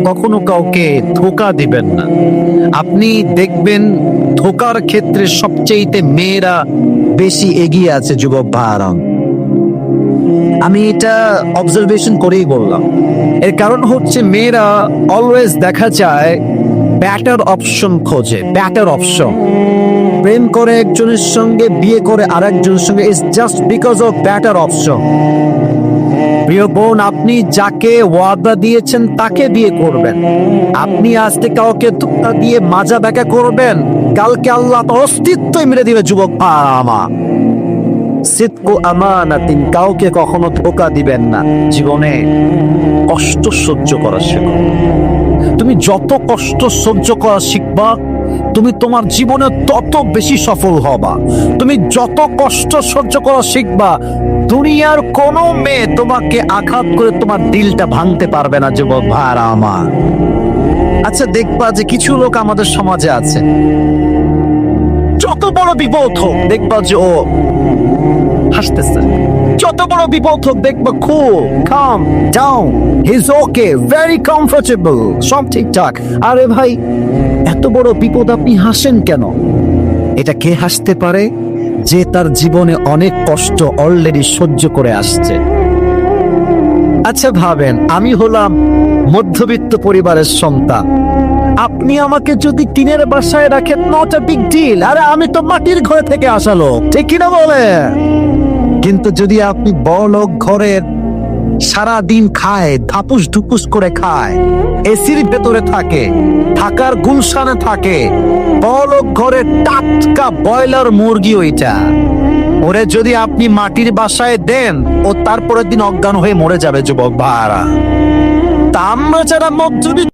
কখনো কাউকে ধোঁকা দিবেন না। আপনি দেখবেন ধোঁকার ক্ষেত্রে সবচেয়ে মেয়েরা বেশি এগিয়ে আছে যুবক ভাইরা। আমি এটা অবজারভেশন করেই বললাম। এর কারণ হচ্ছে মেয়েরা অলওয়েজ দেখা যায় ব্যাটার অপশন খোঁজে, ব্যাটার অপশন। প্রেম করে একজনের সঙ্গে, বিয়ে করে আরেকজনের সঙ্গে, it's just because of batter option. প্রিয় বোন, আপনি যাকে ওয়াদা দিয়েছেন তাকে বিয়ে করবেন। আপনি আজকে কাউকে ধোঁকা দিয়ে মাজা ব্যাকা করবেন, কালকে আল্লাহ তো অস্তিত্বই মেরে দিবে যুবক আমার। সিদকু আমানাতিন, কাউকে কখনো ধোঁকা দিবেন না। জীবনে কষ্ট সহ্য করা শেখো। তুমি যত কষ্ট সহ্য করা শিখবা, তুমি তোমার জীবনে তত বেশি সফল হবা। তুমি যত কষ্ট সহ্য করা শিখবা, দুনিয়ার কোনো মেয়ে তোমাকে আঘাত করে তোমার দিলটা ভাঙতে পারবে না যুবক ভাইরা আমার। আচ্ছা, দেখবা যে কিছু লোক আমাদের সমাজে আছে, যত বড় বিপদ হোক দেখবা যে ও হাসতেছে। যত বড় বিপদ হোক দেখবা খুব calm down, he is okay, very comfortable, সব ঠিকঠাক। আরে ভাই, এত বড় বিপদ আপনি হাসেন কেন? এটা কে হাসতে পারে? যে তার জীবনে অনেক কষ্ট অলরেডি সহ্য করে আসছে। আচ্ছা ভাবেন, আমি হলাম মধ্যবিত্ত পরিবারের সন্তান। আপনি আমাকে যদি টিনের বাসায় রাখেন, নট আ বিগ ডিল। আরে আমি তো মাটির ঘরে থেকে আসা লোক, ঠিক কিনা বলে? কিন্তু যদি আপনি বড়লোক ঘরের, সারা দিন খায়, ধাপুস ধুপুস করে খায়, এসির ভেতরে থাকে, ঢাকার গুলশানে থাকে, বড়লোক ঘরে টাটকা ব্রয়লার মুরগি ওইটা, ওরে যদি আপনি মাটির বাসায় দেন, ও তারপরের দিন অজ্ঞান হয়ে মরে যাবে যুবক ভাইরা। তা আমরা যারা মধ্যবিত্ত